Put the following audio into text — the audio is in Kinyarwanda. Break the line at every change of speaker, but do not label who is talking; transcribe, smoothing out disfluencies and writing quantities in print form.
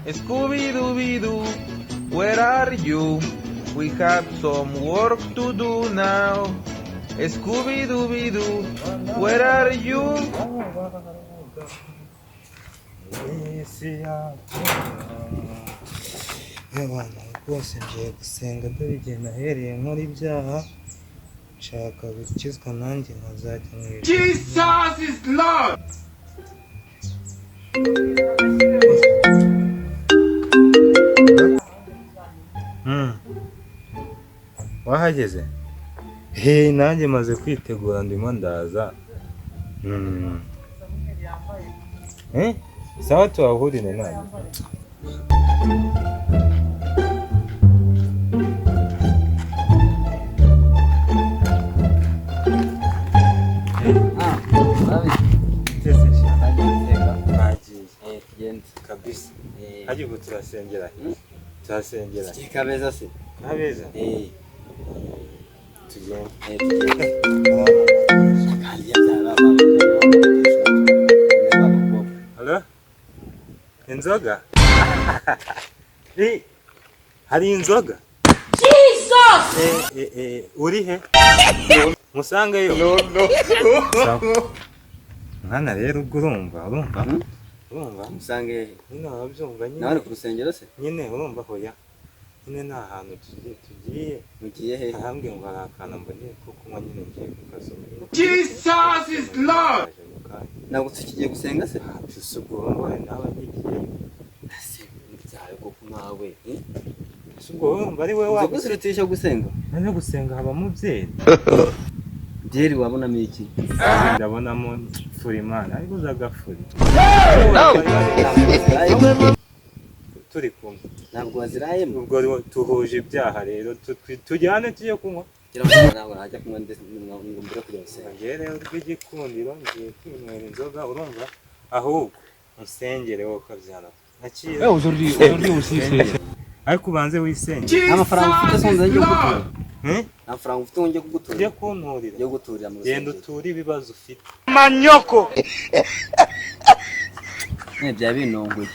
Scooby-Dooby-Doo, where are you? We have some work to do now. Scooby-Dooby-Doo, where are you?
Abana rwose ngiye gusenga dore igihe nahereye nkora ibyaha nshaka gukizwa nanjye nkazajya mu ijuru.
Jesus is Lord.
Wahageze? Nanjye maze kwitegura ndimo ndaza. Sawa tuhahurire nawe. Kabisa. Haji ubu turasengera. Turasengera.
Kabeza se.
Kabeza. Tugende. Hello? Inzoga? Hari inzoga?
Jesus!
Uri he? Musangeyo. No. Mwana rero ubwo urumva?
Musange
nyine wabyumva nyine
nawe ku rusengero se
nyine urumva hoya nyine nta hantu tugiye
he
ahambwe ngo harakana mbone ko kunywa nyine ngiye kukazoma.
Jesus is Lord.
ntabwo tukigiye gusenga se
tusubwo nawe ngiye
ase byawe ko nawe
subwo bari we wa
gusirutisha gusenga
nane gusenga haba mu byeri
byeri wabonamo iki
ndabonamo furi imana ariko uzagafuri turi kumwe
ntabwo waziraye
ubwo tuhuje ibyaha rero tujyane tujye kunywa
ntabwo najya kunywa ngo mbere kujya gusenga
ngere rw'igikundiro ngiye kwinywera inzoga urumva ahubwo unsengere wowe ukabyara ntakiye
aujourd'hui aussi c'est
ariko ubanze wisengere
amafaranga ufite sonze yo gutura amafaranga ufite wongeye kugutura
ujye kunturira
yo guturira mu rusengero
genda uture ibibazo ufite
manyoko.
Bya binonguye